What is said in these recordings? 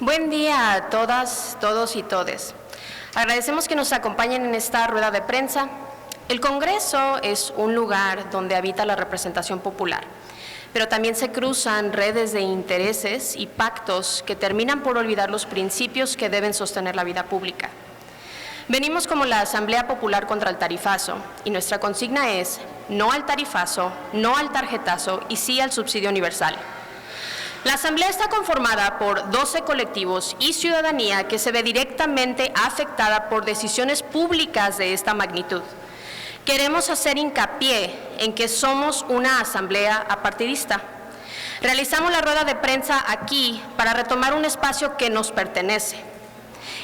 Buen día a todas, todos y todes. Agradecemos que nos acompañen en esta rueda de prensa. El Congreso es un lugar donde habita la representación popular, pero también se cruzan redes de intereses y pactos que terminan por olvidar los principios que deben sostener la vida pública. Venimos como la Asamblea Popular contra el Tarifazo y nuestra consigna es no al tarifazo, no al tarjetazo y sí al subsidio universal. La Asamblea está conformada por 12 colectivos y ciudadanía que se ve directamente afectada por decisiones públicas de esta magnitud. Queremos hacer hincapié en que somos una asamblea apartidista. Realizamos la rueda de prensa aquí para retomar un espacio que nos pertenece.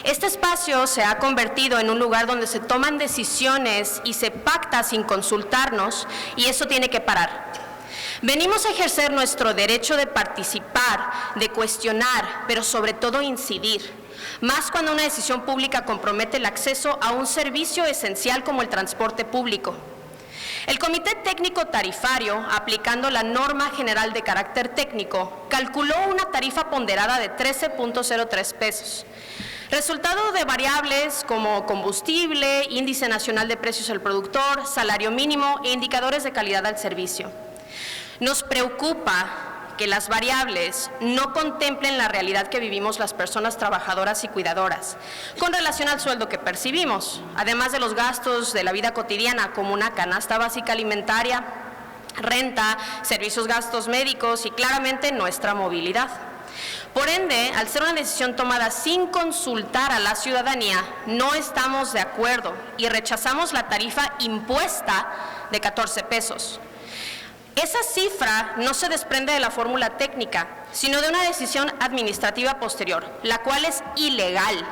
Este espacio se ha convertido en un lugar donde se toman decisiones y se pacta sin consultarnos, y eso tiene que parar. Venimos a ejercer nuestro derecho de participar, de cuestionar, pero sobre todo incidir, más cuando una decisión pública compromete el acceso a un servicio esencial como el transporte público. El Comité Técnico Tarifario, aplicando la norma general de carácter técnico, calculó una tarifa ponderada de 13.03 pesos. Resultado de variables como combustible, índice nacional de precios al productor, salario mínimo e indicadores de calidad al servicio. Nos preocupa que las variables no contemplen la realidad que vivimos las personas trabajadoras y cuidadoras con relación al sueldo que percibimos, además de los gastos de la vida cotidiana como una canasta básica alimentaria, renta, servicios, gastos médicos y claramente nuestra movilidad. Por ende, al ser una decisión tomada sin consultar a la ciudadanía, no estamos de acuerdo y rechazamos la tarifa impuesta de 14 pesos. Esa cifra no se desprende de la fórmula técnica, sino de una decisión administrativa posterior, la cual es ilegal.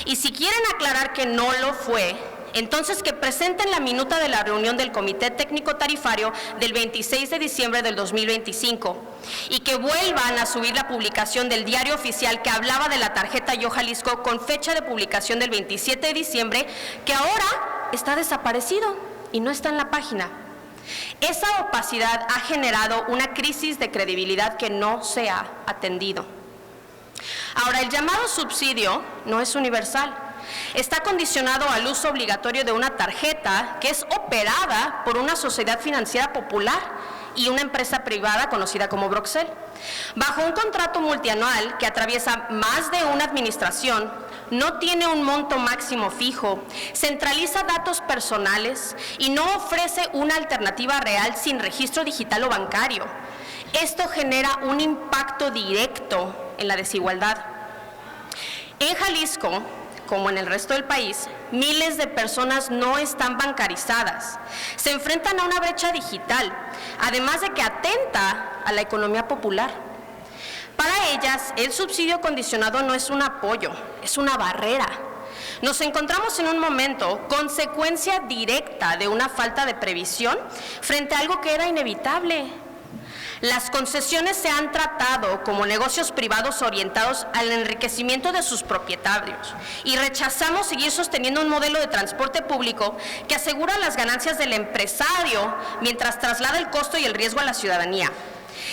Y si quieren aclarar que no lo fue, entonces que presenten la minuta de la reunión del Comité Técnico Tarifario del 26 de diciembre del 2025 y que vuelvan a subir la publicación del diario oficial que hablaba de la tarjeta Yo Jalisco con fecha de publicación del 27 de diciembre, que ahora está desaparecido y no está en la página. Esa opacidad ha generado una crisis de credibilidad que no se ha atendido. Ahora, el llamado subsidio no es universal. Está condicionado al uso obligatorio de una tarjeta que es operada por una sociedad financiera popular y una empresa privada conocida como Broxel. Bajo un contrato multianual que atraviesa más de una administración, no tiene un monto máximo fijo, centraliza datos personales y no ofrece una alternativa real sin registro digital o bancario. Esto genera un impacto directo en la desigualdad. En Jalisco, como en el resto del país, miles de personas no están bancarizadas. Se enfrentan a una brecha digital, además de que atenta a la economía popular. Para ellas, el subsidio condicionado no es un apoyo, es una barrera. Nos encontramos en un momento consecuencia directa de una falta de previsión frente a algo que era inevitable. Las concesiones se han tratado como negocios privados orientados al enriquecimiento de sus propietarios y rechazamos seguir sosteniendo un modelo de transporte público que asegura las ganancias del empresario mientras traslada el costo y el riesgo a la ciudadanía.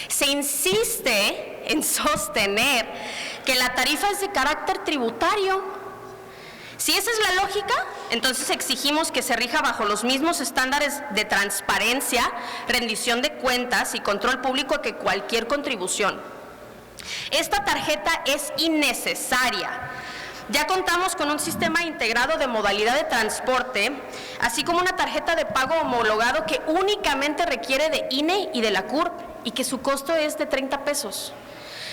Se insiste en sostener que la tarifa es de carácter tributario. Si esa es la lógica, entonces exigimos que se rija bajo los mismos estándares de transparencia, rendición de cuentas y control público que cualquier contribución. Esta tarjeta es innecesaria. Ya contamos con un sistema integrado de modalidad de transporte, así como una tarjeta de pago homologado que únicamente requiere de INE y de la CURP y que su costo es de 30 pesos.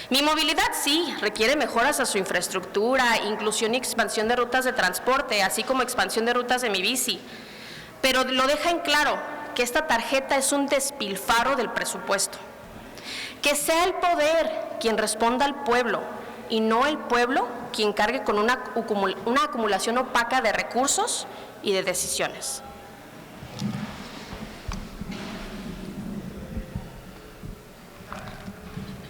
Mi movilidad sí requiere mejoras a su infraestructura, inclusión y expansión de rutas de transporte, así como expansión de rutas de mi bici. Pero lo deja en claro que esta tarjeta es un despilfarro del presupuesto. Que sea el poder quien responda al pueblo y no el pueblo quien cargue con una acumulación opaca de recursos y de decisiones.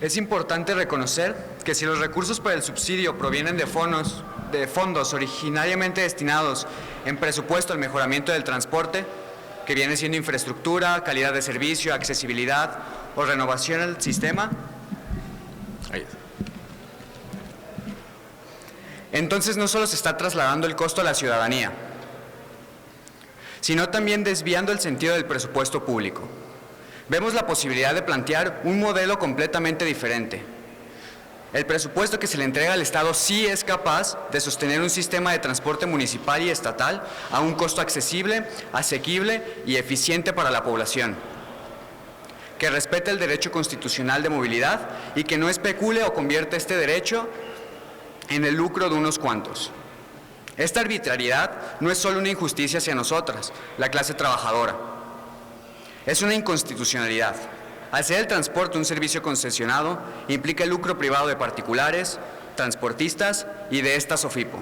Es importante reconocer que si los recursos para el subsidio provienen de fondos originariamente destinados en presupuesto al mejoramiento del transporte, que viene siendo infraestructura, calidad de servicio, accesibilidad o renovación del sistema, Entonces no solo se está trasladando el costo a la ciudadanía, sino también desviando el sentido del presupuesto público. Vemos la posibilidad de plantear un modelo completamente diferente. El presupuesto que se le entrega al Estado sí es capaz de sostener un sistema de transporte municipal y estatal a un costo accesible, asequible y eficiente para la población, que respete el derecho constitucional de movilidad y que no especule o convierta este derecho en el lucro de unos cuantos. Esta arbitrariedad no es solo una injusticia hacia nosotras, la clase trabajadora. Es una inconstitucionalidad. Al ser el transporte un servicio concesionado, implica el lucro privado de particulares, transportistas y de esta SOFIPO,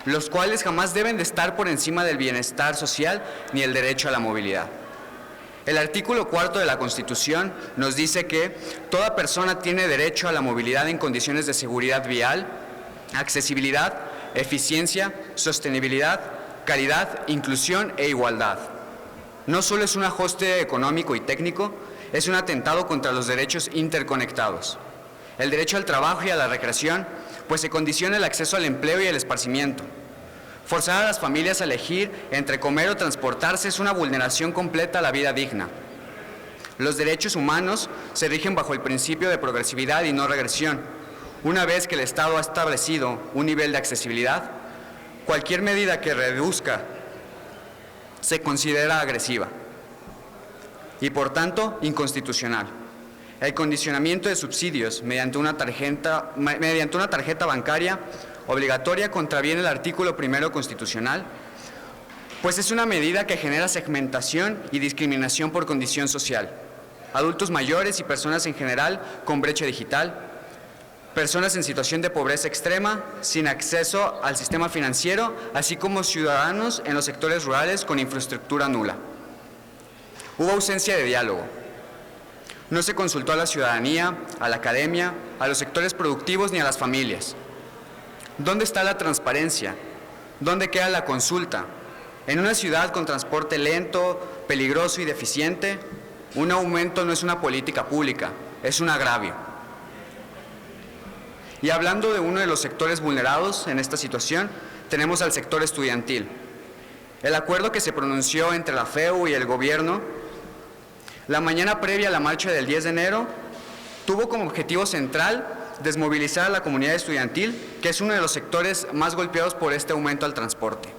los cuales jamás deben de estar por encima del bienestar social ni el derecho a la movilidad. El artículo 4 de la Constitución nos dice que toda persona tiene derecho a la movilidad en condiciones de seguridad vial, accesibilidad, eficiencia, sostenibilidad, calidad, inclusión e igualdad. No solo es un ajuste económico y técnico, es un atentado contra los derechos interconectados. El derecho al trabajo y a la recreación, pues se condiciona el acceso al empleo y el esparcimiento. Forzar a las familias a elegir entre comer o transportarse es una vulneración completa a la vida digna. Los derechos humanos se rigen bajo el principio de progresividad y no regresión. Una vez que el Estado ha establecido un nivel de accesibilidad, cualquier medida que reduzca se considera agresiva y, por tanto, inconstitucional. El condicionamiento de subsidios mediante una tarjeta bancaria obligatoria contraviene el artículo 1 constitucional, pues es una medida que genera segmentación y discriminación por condición social. Adultos mayores y personas en general con brecha digital, personas en situación de pobreza extrema, sin acceso al sistema financiero, así como ciudadanos en los sectores rurales con infraestructura nula. Hubo ausencia de diálogo. No se consultó a la ciudadanía, a la academia, a los sectores productivos ni a las familias. ¿Dónde está la transparencia? ¿Dónde queda la consulta? En una ciudad con transporte lento, peligroso y deficiente, un aumento no es una política pública, es un agravio. Y hablando de uno de los sectores vulnerados en esta situación, tenemos al sector estudiantil. El acuerdo que se pronunció entre la FEU y el gobierno la mañana previa a la marcha del 10 de enero tuvo como objetivo central desmovilizar a la comunidad estudiantil, que es uno de los sectores más golpeados por este aumento al transporte.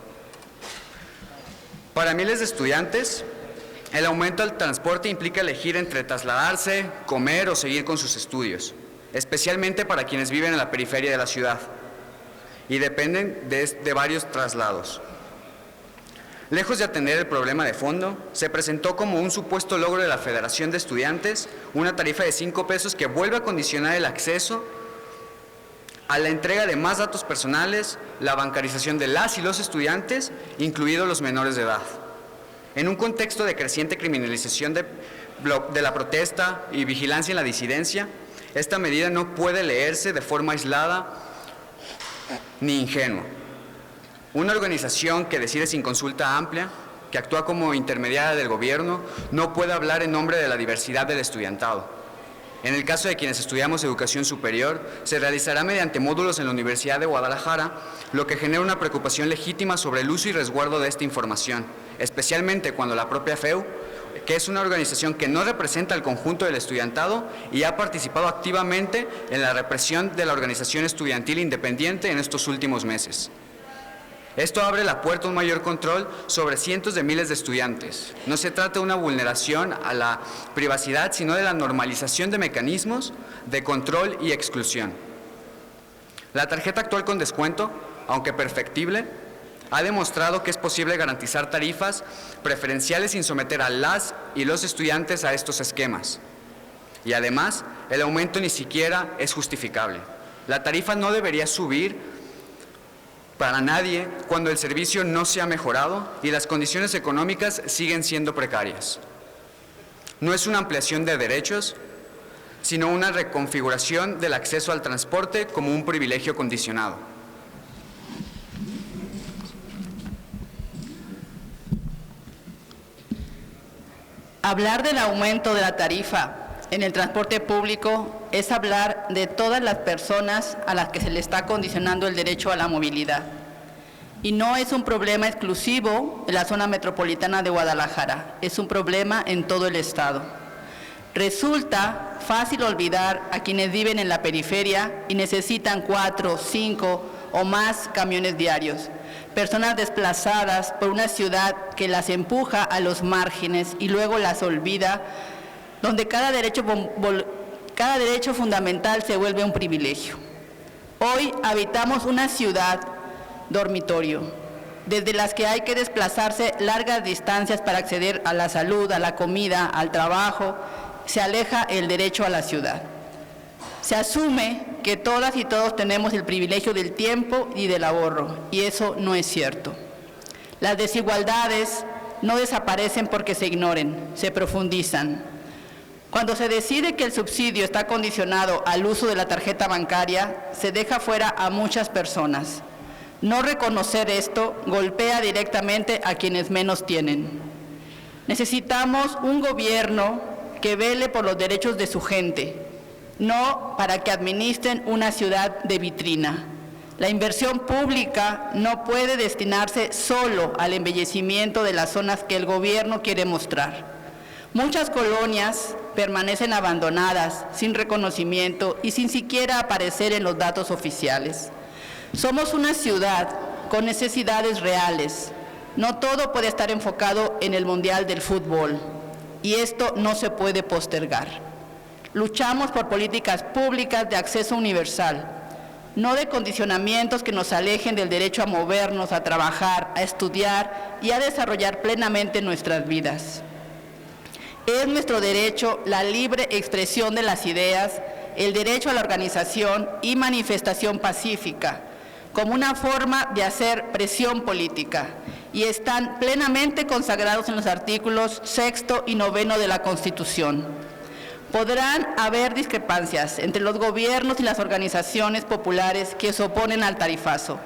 Para miles de estudiantes, el aumento al transporte implica elegir entre trasladarse, comer o seguir con sus estudios, especialmente para quienes viven en la periferia de la ciudad y dependen de varios traslados. Lejos de atender el problema de fondo, se presentó como un supuesto logro de la Federación de Estudiantes una tarifa de 5 pesos que vuelve a condicionar el acceso a la entrega de más datos personales, la bancarización de las y los estudiantes, incluidos los menores de edad. En un contexto de creciente criminalización de la protesta y vigilancia en la disidencia, esta medida no puede leerse de forma aislada ni ingenua. Una organización que decide sin consulta amplia, que actúa como intermediaria del gobierno, no puede hablar en nombre de la diversidad del estudiantado. En el caso de quienes estudiamos educación superior, se realizará mediante módulos en la Universidad de Guadalajara, lo que genera una preocupación legítima sobre el uso y resguardo de esta información, especialmente cuando la propia FEU, que es una organización que no representa al conjunto del estudiantado y ha participado activamente en la represión de la organización estudiantil independiente en estos últimos meses. Esto abre la puerta a un mayor control sobre cientos de miles de estudiantes. No se trata de una vulneración a la privacidad, sino de la normalización de mecanismos de control y exclusión. La tarjeta actual con descuento, aunque perfectible, ha demostrado que es posible garantizar tarifas preferenciales sin someter a las y los estudiantes a estos esquemas. Y además, el aumento ni siquiera es justificable. La tarifa no debería subir para nadie cuando el servicio no se ha mejorado y las condiciones económicas siguen siendo precarias. No es una ampliación de derechos, sino una reconfiguración del acceso al transporte como un privilegio condicionado. Hablar del aumento de la tarifa en el transporte público es hablar de todas las personas a las que se le está condicionando el derecho a la movilidad. Y no es un problema exclusivo de la zona metropolitana de Guadalajara, es un problema en todo el estado. Resulta fácil olvidar a quienes viven en la periferia y necesitan 4, 5 o más camiones diarios. Personas desplazadas por una ciudad que las empuja a los márgenes y luego las olvida, donde cada derecho fundamental se vuelve un privilegio. Hoy habitamos una ciudad dormitorio, desde las que hay que desplazarse largas distancias para acceder a la salud, a la comida, al trabajo. Se aleja el derecho a la ciudad. Se asume que todas y todos tenemos el privilegio del tiempo y del ahorro, y eso no es cierto. Las desigualdades no desaparecen porque se ignoren, se profundizan. Cuando se decide que el subsidio está condicionado al uso de la tarjeta bancaria, se deja fuera a muchas personas. No reconocer esto golpea directamente a quienes menos tienen. Necesitamos un gobierno que vele por los derechos de su gente, no para que administren una ciudad de vitrina. La inversión pública no puede destinarse solo al embellecimiento de las zonas que el gobierno quiere mostrar. Muchas colonias permanecen abandonadas, sin reconocimiento y sin siquiera aparecer en los datos oficiales. Somos una ciudad con necesidades reales. No todo puede estar enfocado en el Mundial del Fútbol, y esto no se puede postergar. Luchamos por políticas públicas de acceso universal, no de condicionamientos que nos alejen del derecho a movernos, a trabajar, a estudiar y a desarrollar plenamente nuestras vidas. Es nuestro derecho la libre expresión de las ideas, el derecho a la organización y manifestación pacífica, como una forma de hacer presión política, y están plenamente consagrados en los artículos 6º y 9º de la Constitución. Podrán haber discrepancias entre los gobiernos y las organizaciones populares que se oponen al tarifazo,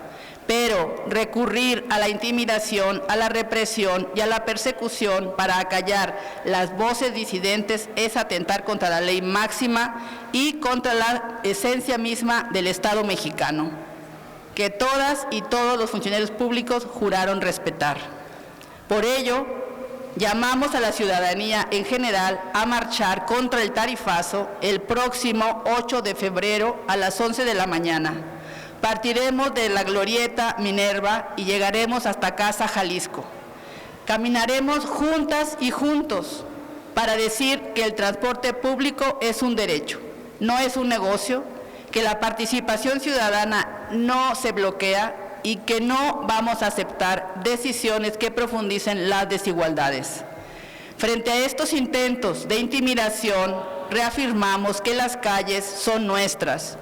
pero recurrir a la intimidación, a la represión y a la persecución para acallar las voces disidentes es atentar contra la ley máxima y contra la esencia misma del Estado mexicano, que todas y todos los funcionarios públicos juraron respetar. Por ello, llamamos a la ciudadanía en general a marchar contra el tarifazo el próximo 8 de febrero a las 11 de la mañana. Partiremos de la Glorieta Minerva y llegaremos hasta Casa Jalisco. Caminaremos juntas y juntos para decir que el transporte público es un derecho, no es un negocio, que la participación ciudadana no se bloquea y que no vamos a aceptar decisiones que profundicen las desigualdades. Frente a estos intentos de intimidación, reafirmamos que las calles son nuestras,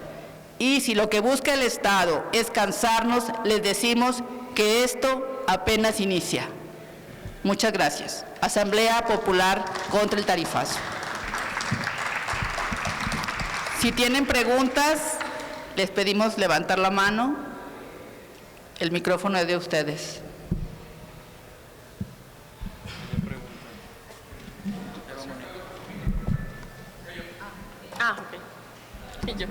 y si lo que busca el Estado es cansarnos, les decimos que esto apenas inicia. Muchas gracias. Asamblea Popular contra el Tarifazo. Si tienen preguntas, les pedimos levantar la mano. El micrófono es de ustedes. Ok. Y yo.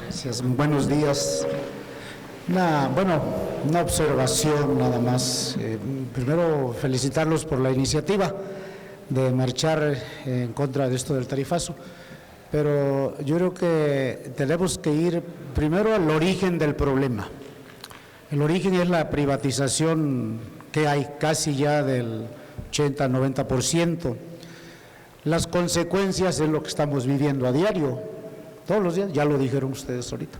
Gracias. Buenos días. Una observación nada más. Primero, felicitarlos por la iniciativa de marchar en contra de esto del tarifazo, pero yo creo que tenemos que ir primero al origen del problema. El origen es la privatización que hay casi ya del 80-90%. Las consecuencias es lo que estamos viviendo a diario, todos los días, ya lo dijeron ustedes ahorita.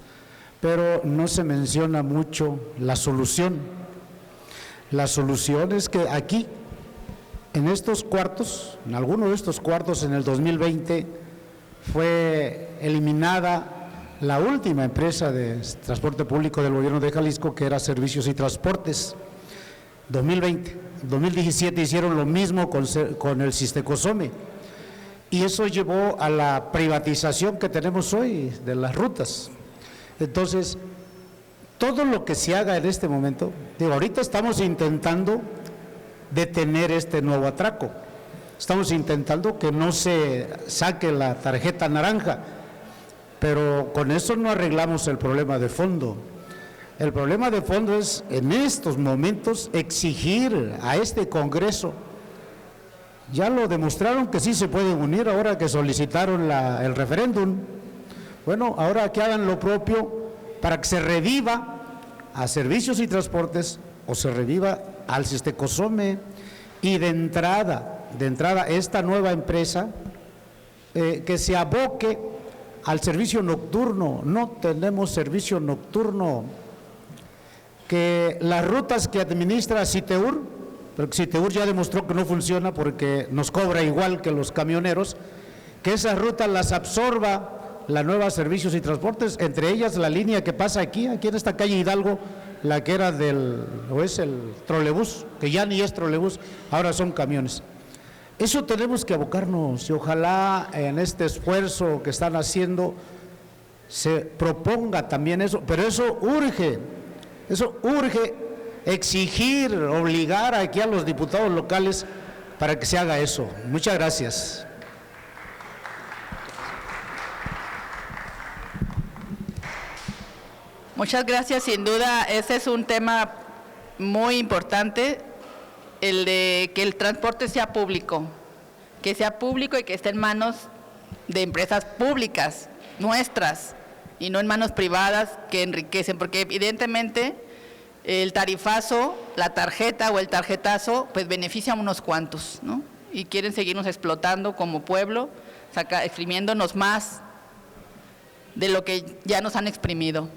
Pero no se menciona mucho la solución. La solución es que aquí, en estos cuartos, en alguno de estos cuartos en el 2020, fue eliminada la última empresa de transporte público del gobierno de Jalisco, que era Servicios y Transportes. 2020, 2017 hicieron lo mismo con el Sistecosome, y eso llevó a la privatización que tenemos hoy de las rutas. Entonces, todo lo que se haga en este momento, digo, ahorita estamos intentando detener este nuevo atraco, estamos intentando que no se saque la tarjeta naranja, pero con eso no arreglamos el problema de fondo. El problema de fondo es, en estos momentos, exigir a este Congreso. Ya lo demostraron que sí se pueden unir ahora que solicitaron el referéndum. Bueno, ahora que hagan lo propio para que se reviva a Servicios y Transportes o se reviva al Sistecosome. Y de entrada esta nueva empresa que se aboque al servicio nocturno. No tenemos servicio nocturno. Que las rutas que administra Citeur, porque Citeur ya demostró que no funciona porque nos cobra igual que los camioneros, que esas rutas las absorba la nueva Servicios y Transportes, entre ellas la línea que pasa aquí en esta calle Hidalgo, la que era es el trolebús, que ya ni es trolebús, ahora son camiones. Eso tenemos que abocarnos y ojalá en este esfuerzo que están haciendo se proponga también eso, pero eso urge exigir, obligar aquí a los diputados locales para que se haga eso. Muchas gracias. Muchas gracias, sin duda ese es un tema muy importante, el de que el transporte sea público y que esté en manos de empresas públicas, nuestras, y no en manos privadas que enriquecen, porque evidentemente el tarifazo, la tarjeta o el tarjetazo, pues beneficia a unos cuantos, ¿no? Y quieren seguirnos explotando como pueblo, exprimiéndonos más de lo que ya nos han exprimido.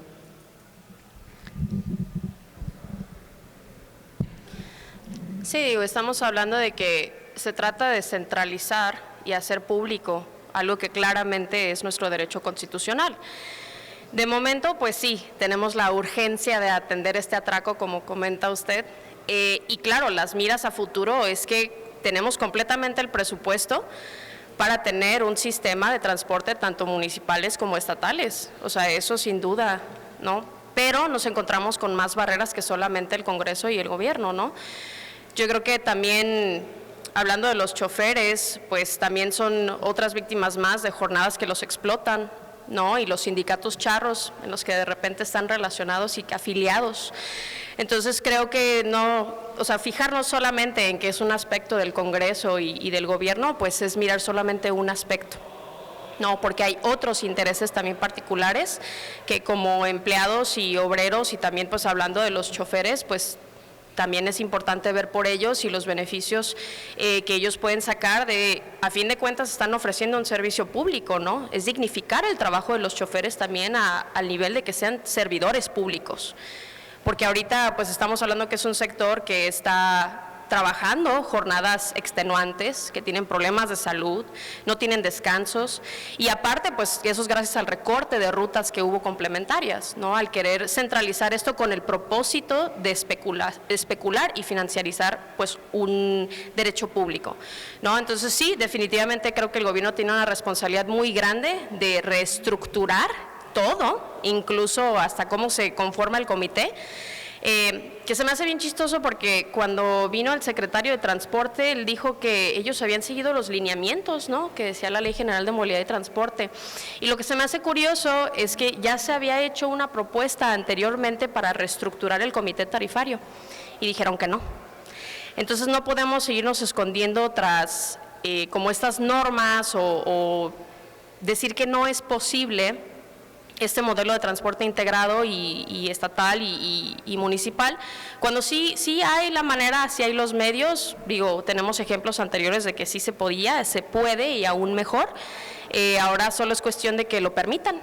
Sí, digo, estamos hablando de que se trata de centralizar y hacer público algo que claramente es nuestro derecho constitucional. De momento, pues sí, tenemos la urgencia de atender este atraco, como comenta usted, y claro, las miras a futuro es que tenemos completamente el presupuesto para tener un sistema de transporte tanto municipales como estatales, o sea, eso sin duda, ¿no? Pero nos encontramos con más barreras que solamente el Congreso y el Gobierno, ¿no? Yo creo que también, hablando de los choferes, pues también son otras víctimas más de jornadas que los explotan, ¿no? Y los sindicatos charros en los que de repente están relacionados y afiliados. Entonces creo que no, o sea, fijarnos solamente en que es un aspecto del Congreso y del Gobierno, pues es mirar solamente un aspecto. No, porque hay otros intereses también particulares que como empleados y obreros y también pues hablando de los choferes, pues también es importante ver por ellos y los beneficios que ellos pueden sacar de, a fin de cuentas están ofreciendo un servicio público, ¿no? Es dignificar el trabajo de los choferes también al nivel de que sean servidores públicos, porque ahorita pues estamos hablando que es un sector que está trabajando jornadas extenuantes, que tienen problemas de salud, no tienen descansos y aparte pues eso es gracias al recorte de rutas que hubo complementarias, ¿no? Al querer centralizar esto con el propósito de especular y financiarizar pues un derecho público, ¿no? Entonces sí, definitivamente creo que el gobierno tiene una responsabilidad muy grande de reestructurar todo, incluso hasta cómo se conforma el comité. Que se me hace bien chistoso porque cuando vino el secretario de Transporte, él dijo que ellos habían seguido los lineamientos, ¿no?, que decía la Ley General de Movilidad y Transporte. Y lo que se me hace curioso es que ya se había hecho una propuesta anteriormente para reestructurar el comité tarifario y dijeron que no. Entonces no podemos seguirnos escondiendo tras como estas normas o decir que no es posible este modelo de transporte integrado y estatal y municipal, cuando sí hay la manera, sí hay los medios, digo, tenemos ejemplos anteriores de que sí se podía, se puede y aún mejor, ahora solo es cuestión de que lo permitan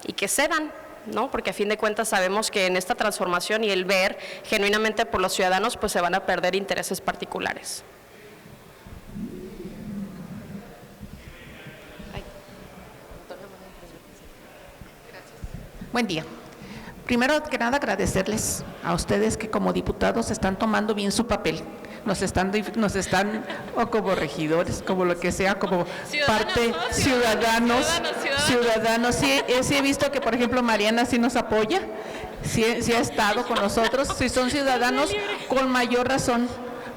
y que cedan, ¿no? Porque a fin de cuentas sabemos que en esta transformación y el ver genuinamente por los ciudadanos, pues se van a perder intereses particulares. Buen día. Primero que nada agradecerles a ustedes que como diputados están tomando bien su papel. Nos están o como regidores, como lo que sea, como parte ciudadanos. Sí, he visto que por ejemplo Mariana sí nos apoya si ha estado con nosotros, si son ciudadanos, con mayor razón,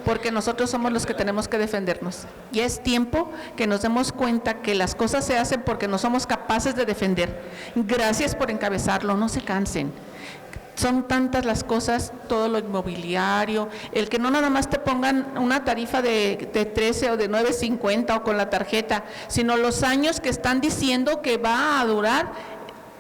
porque nosotros somos los que tenemos que defendernos. Y es tiempo que nos demos cuenta que las cosas se hacen porque no somos capaces de defender. Gracias por encabezarlo, no se cansen. Son tantas las cosas, todo lo inmobiliario, el que no nada más te pongan una tarifa de 13 o de 9.50 o con la tarjeta, sino los años que están diciendo que va a durar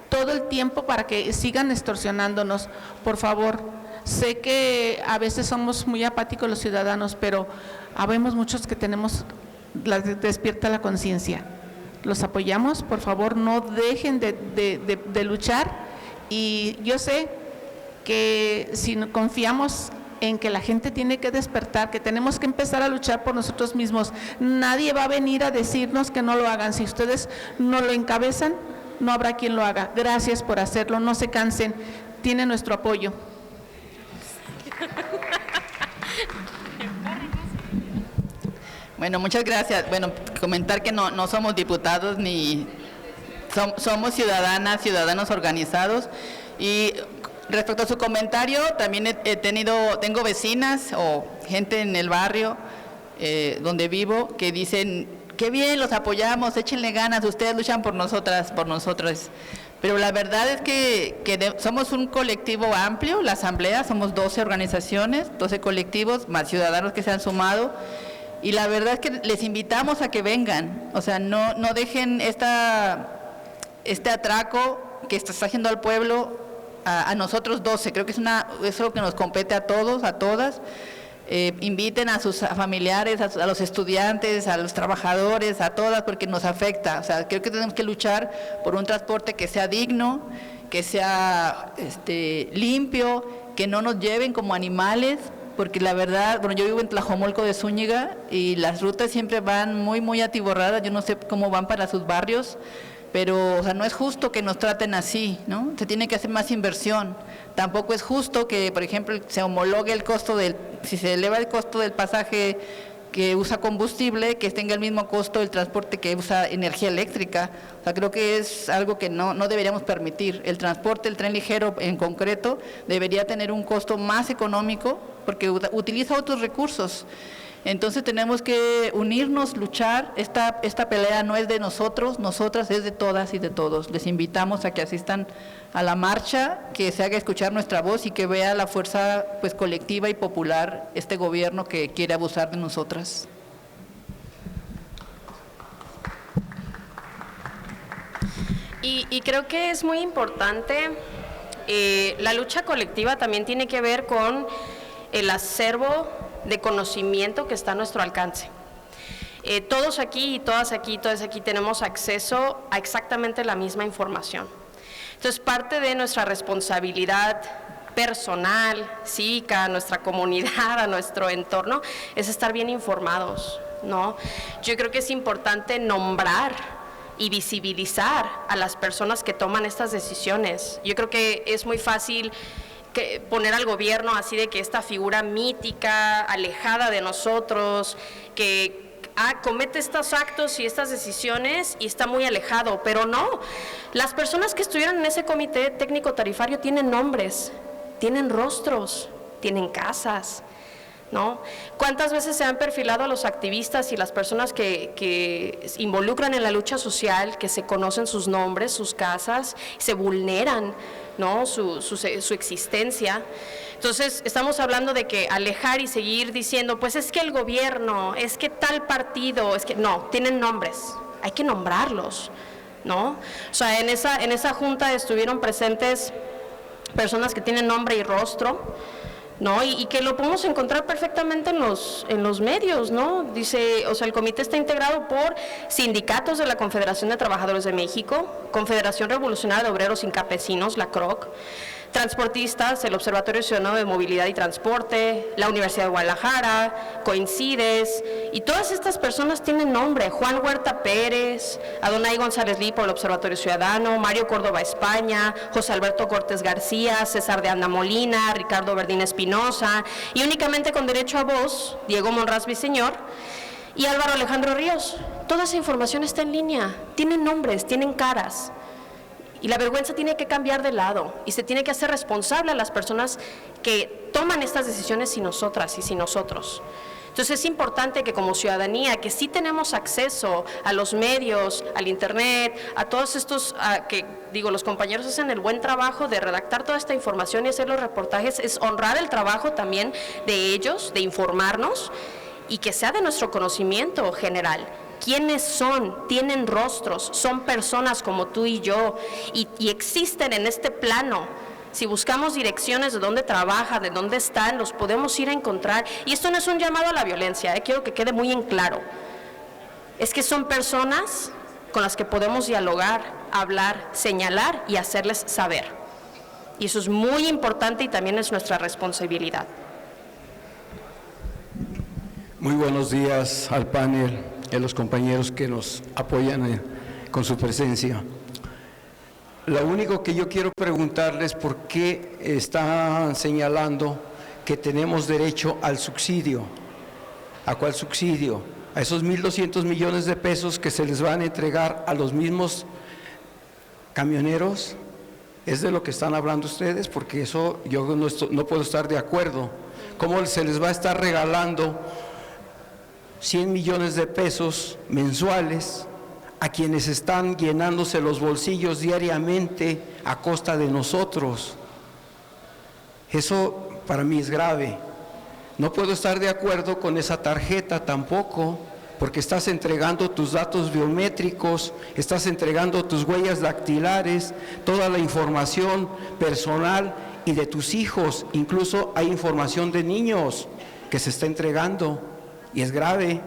todo el tiempo para que sigan extorsionándonos. Por favor, sé que a veces somos muy apáticos los ciudadanos, pero habemos muchos que tenemos, despierta la conciencia. Los apoyamos, por favor, no dejen de luchar, y yo sé que si confiamos en que la gente tiene que despertar, que tenemos que empezar a luchar por nosotros mismos, nadie va a venir a decirnos que no lo hagan. Si ustedes no lo encabezan, no habrá quien lo haga. Gracias por hacerlo, no se cansen, tienen nuestro apoyo. Bueno, muchas gracias. Bueno, comentar que no somos diputados ni somos ciudadanas, ciudadanos organizados. Y respecto a su comentario, también tengo vecinas o gente en el barrio donde vivo que dicen, qué bien, los apoyamos, échenle ganas, ustedes luchan por nosotras, por nosotros. Pero la verdad es que somos un colectivo amplio, la asamblea, somos 12 organizaciones, 12 colectivos, más ciudadanos que se han sumado, y la verdad es que les invitamos a que vengan, o sea, no dejen este atraco que está haciendo al pueblo, a nosotros 12, creo que es algo que nos compete a todos, a todas. Inviten a sus familiares, a los estudiantes, a los trabajadores, a todas, porque nos afecta. O sea, creo que tenemos que luchar por un transporte que sea digno, que sea limpio, que no nos lleven como animales, porque la verdad, bueno, yo vivo en Tlajomolco de Zúñiga y las rutas siempre van muy, muy atiborradas. Yo no sé cómo van para sus barrios, pero o sea, no es justo que nos traten así, ¿no? Se tiene que hacer más inversión. Tampoco es justo que, por ejemplo, se homologue el costo si se eleva el costo del pasaje que usa combustible, que tenga el mismo costo del transporte que usa energía eléctrica. O sea, creo que es algo que no deberíamos permitir. El transporte, el tren ligero en concreto, debería tener un costo más económico porque utiliza otros recursos. Entonces tenemos que unirnos, luchar. Esta pelea no es de nosotros, nosotras, es de todas y de todos. Les invitamos a que asistan a la marcha, que se haga escuchar nuestra voz y que vea la fuerza pues colectiva y popular este gobierno que quiere abusar de nosotras. Y creo que es muy importante, la lucha colectiva también tiene que ver con el acervo de conocimiento que está a nuestro alcance. Todos aquí y todas aquí tenemos acceso a exactamente la misma información. Entonces, parte de nuestra responsabilidad personal, cívica, a nuestra comunidad, a nuestro entorno, es estar bien informados, ¿no? Yo creo que es importante nombrar y visibilizar a las personas que toman estas decisiones. Yo creo que es muy fácil poner al gobierno así de que esta figura mítica, alejada de nosotros, que comete estos actos y estas decisiones y está muy alejado, pero no. Las personas que estuvieron en ese comité técnico tarifario tienen nombres, tienen rostros, tienen casas, ¿no? ¿Cuántas veces se han perfilado a los activistas y las personas que se involucran en la lucha social, que se conocen sus nombres, sus casas, se vulneran, ¿no? su existencia? Entonces, estamos hablando de que alejar y seguir diciendo, pues es que el gobierno, es que tal partido, es que no, tienen nombres, hay que nombrarlos, ¿no? O sea, en esa junta estuvieron presentes personas que tienen nombre y rostro, ¿no? Y que lo podemos encontrar perfectamente en los medios, ¿no? Dice, o sea, el comité está integrado por sindicatos de la Confederación de Trabajadores de México, Confederación Revolucionaria de Obreros y Campesinos, la CROC, transportistas, el Observatorio Ciudadano de Movilidad y Transporte, la Universidad de Guadalajara, Coincides, y todas estas personas tienen nombre: Juan Huerta Pérez, Adonai González Lee por el Observatorio Ciudadano, Mario Córdoba España, José Alberto Cortés García, César de Anda Molina, Ricardo Verdín Espinosa, y únicamente con derecho a voz, Diego Monraz Viseñor y Álvaro Alejandro Ríos. Toda esa información está en línea, tienen nombres, tienen caras. Y la vergüenza tiene que cambiar de lado y se tiene que hacer responsable a las personas que toman estas decisiones sin nosotras y sin nosotros. Entonces es importante que como ciudadanía, que sí tenemos acceso a los medios, al internet, a todos estos, los compañeros hacen el buen trabajo de redactar toda esta información y hacer los reportajes, es honrar el trabajo también de ellos, de informarnos y que sea de nuestro conocimiento general. ¿Quiénes son? Tienen rostros, son personas como tú y yo y existen en este plano. Si buscamos direcciones de dónde trabajan, de dónde están, los podemos ir a encontrar. Y esto no es un llamado a la violencia, quiero que quede muy en claro. Es que son personas con las que podemos dialogar, hablar, señalar y hacerles saber. Y eso es muy importante y también es nuestra responsabilidad. Muy buenos días al panel y a los compañeros que nos apoyan con su presencia. Lo único que yo quiero preguntarles, ¿por qué están señalando que tenemos derecho al subsidio? ¿A cuál subsidio? A esos 1.200 millones de pesos que se les van a entregar a los mismos camioneros. ¿Es de lo que están hablando ustedes? Porque eso yo no puedo estar de acuerdo. ¿Cómo se les va a estar regalando 100 millones de pesos mensuales a quienes están llenándose los bolsillos diariamente a costa de nosotros? Eso para mí es grave. No puedo estar de acuerdo con esa tarjeta tampoco, porque estás entregando tus datos biométricos, estás entregando tus huellas dactilares, toda la información personal y de tus hijos, incluso hay información de niños que se está entregando y es grave.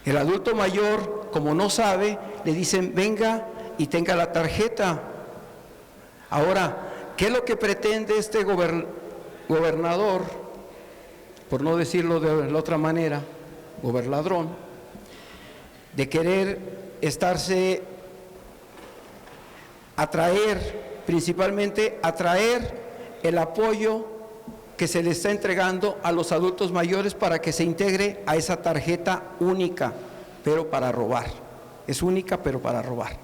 El adulto mayor, como no sabe, le dicen venga y tenga la tarjeta. Ahora, ¿qué es lo que pretende este gobernador, por no decirlo de la otra manera, gobernadrón, de querer estarse principalmente atraer el apoyo que se le está entregando a los adultos mayores para que se integre a esa tarjeta única, pero para robar? Es única, pero para robar.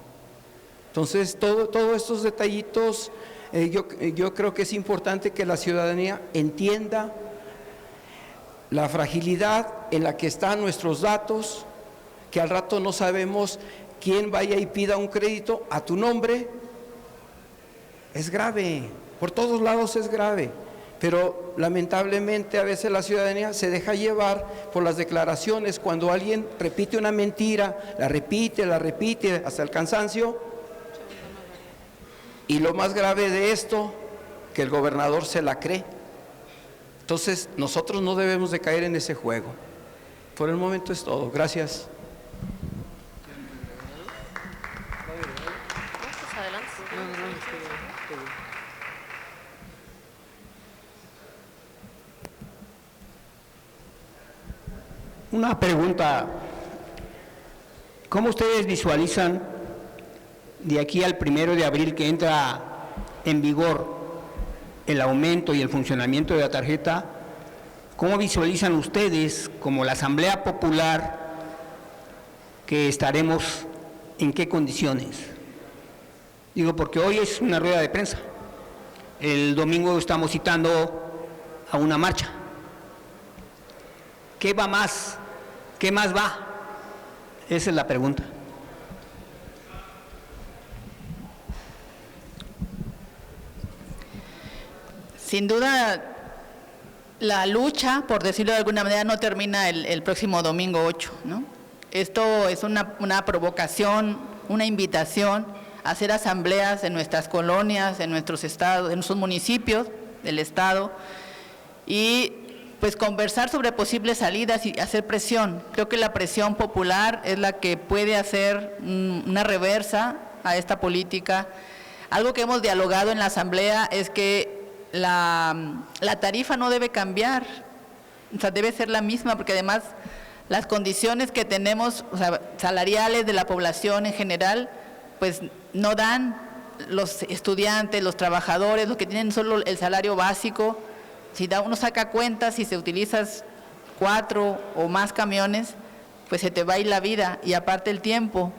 Entonces, todos estos detallitos, yo creo que es importante que la ciudadanía entienda la fragilidad en la que están nuestros datos, que al rato no sabemos quién vaya y pida un crédito a tu nombre. Es grave, por todos lados es grave. Pero lamentablemente a veces la ciudadanía se deja llevar por las declaraciones. Cuando alguien repite una mentira, la repite hasta el cansancio. Y lo más grave de esto, que el gobernador se la cree. Entonces nosotros no debemos de caer en ese juego. Por el momento es todo. Gracias. Una pregunta, ¿cómo ustedes visualizan de aquí al 1 de abril que entra en vigor el aumento y el funcionamiento de la tarjeta? ¿Cómo visualizan ustedes como la Asamblea Popular que estaremos en qué condiciones? Digo, porque hoy es una rueda de prensa, el domingo estamos citando a una marcha. ¿Qué va más? ¿Qué más va? Esa es la pregunta. Sin duda, la lucha, por decirlo de alguna manera, no termina el próximo domingo 8, ¿no? Esto es una provocación, una invitación a hacer asambleas en nuestras colonias, en nuestros estados, en nuestros municipios del estado y pues conversar sobre posibles salidas y hacer presión. Creo que la presión popular es la que puede hacer una reversa a esta política. Algo que hemos dialogado en la asamblea es que la tarifa no debe cambiar, o sea, debe ser la misma, porque además las condiciones que tenemos, o sea, salariales de la población en general, pues no dan. Los estudiantes, los trabajadores, los que tienen solo el salario básico. Si uno saca cuentas, si se utilizas 4 o más camiones, pues se te va a ir la vida y aparte el tiempo.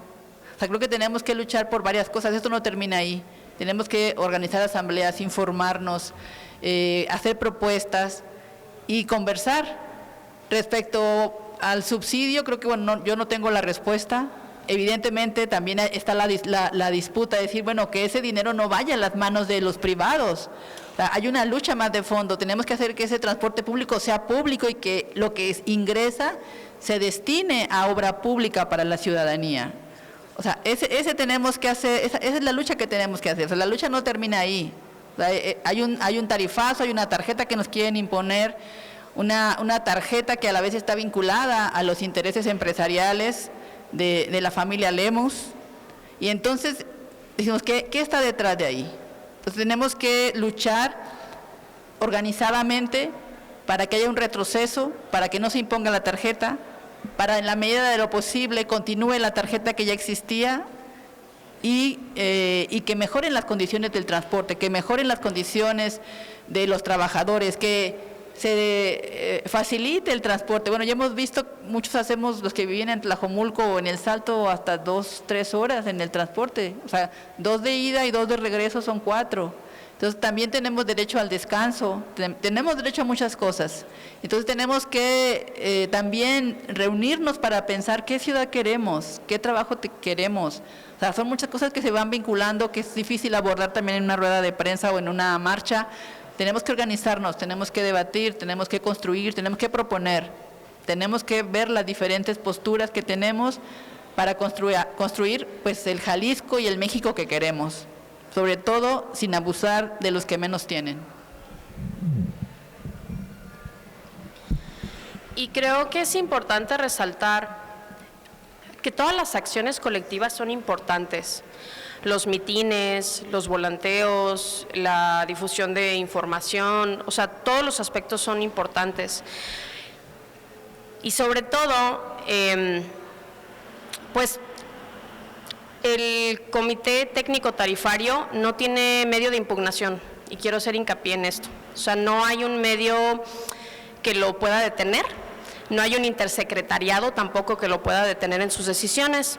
O sea, creo que tenemos que luchar por varias cosas, esto no termina ahí. Tenemos que organizar asambleas, informarnos, hacer propuestas y conversar. Respecto al subsidio, creo que bueno, yo no tengo la respuesta. Evidentemente también está la disputa de decir, bueno, que ese dinero no vaya a las manos de los privados. O sea, hay una lucha más de fondo, tenemos que hacer que ese transporte público sea público y que lo que ingresa se destine a obra pública para la ciudadanía. O sea, ese tenemos que hacer, esa es la lucha que tenemos que hacer. O sea, la lucha no termina ahí. O sea, hay un tarifazo, hay una tarjeta que nos quieren imponer, una tarjeta que a la vez está vinculada a los intereses empresariales de la familia Lemus. Y entonces decimos, ¿qué está detrás de ahí? Entonces tenemos que luchar organizadamente para que haya un retroceso, para que no se imponga la tarjeta, para en la medida de lo posible continúe la tarjeta que ya existía y que mejoren las condiciones del transporte, que mejoren las condiciones de los trabajadores, que se facilite el transporte. Bueno, ya hemos visto, muchos hacemos, los que viven en Tlajomulco o en El Salto, hasta 2, 3 horas en el transporte. O sea, 2 de ida y 2 de regreso son 4. Entonces, también tenemos derecho al descanso, tenemos derecho a muchas cosas. Entonces, tenemos que también reunirnos para pensar qué ciudad queremos, qué trabajo queremos. O sea, son muchas cosas que se van vinculando, que es difícil abordar también en una rueda de prensa o en una marcha. Tenemos que organizarnos, tenemos que debatir, tenemos que construir, tenemos que proponer, tenemos que ver las diferentes posturas que tenemos para construir pues, el Jalisco y el México que queremos, sobre todo sin abusar de los que menos tienen. Y creo que es importante resaltar que todas las acciones colectivas son importantes. Los mitines, los volanteos, la difusión de información, o sea, todos los aspectos son importantes. Y sobre todo, pues, el Comité Técnico Tarifario no tiene medio de impugnación, y quiero hacer hincapié en esto. O sea, no hay un medio que lo pueda detener. No hay un intersecretariado tampoco que lo pueda detener en sus decisiones.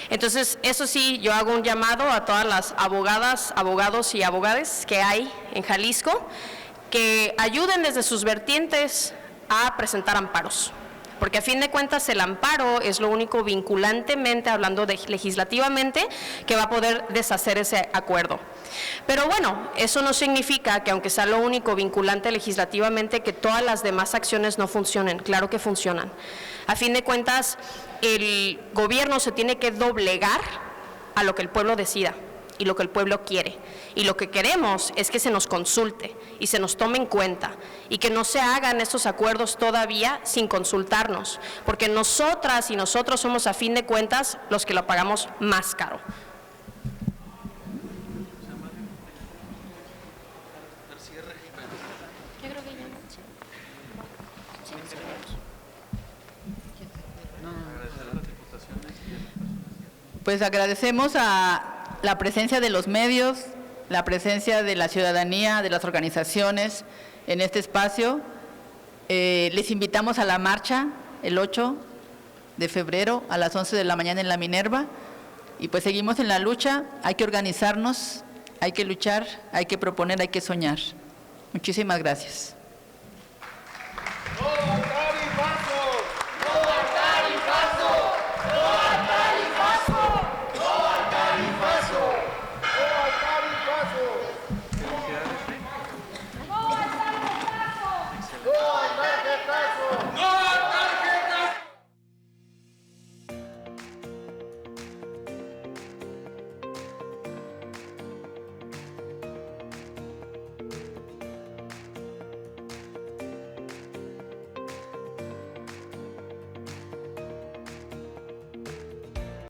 Entonces, eso sí, yo hago un llamado a todas las abogadas, abogados y abogadas que hay en Jalisco, que ayuden desde sus vertientes a presentar amparos. Porque a fin de cuentas el amparo es lo único vinculantemente, hablando legislativamente, que va a poder deshacer ese acuerdo. Pero bueno, eso no significa que aunque sea lo único vinculante legislativamente, que todas las demás acciones no funcionen. Claro que funcionan. A fin de cuentas, el gobierno se tiene que doblegar a lo que el pueblo decida y lo que el pueblo quiere. Y lo que queremos es que se nos consulte y se nos tome en cuenta y que no se hagan estos acuerdos todavía sin consultarnos, porque nosotras y nosotros somos a fin de cuentas los que lo pagamos más caro. Pues agradecemos a la presencia de los medios, la presencia de la ciudadanía, de las organizaciones en este espacio. Les invitamos a la marcha el 8 de febrero a las 11 de la mañana en la Minerva y pues seguimos en la lucha. Hay que organizarnos, hay que luchar, hay que proponer, hay que soñar. Muchísimas gracias.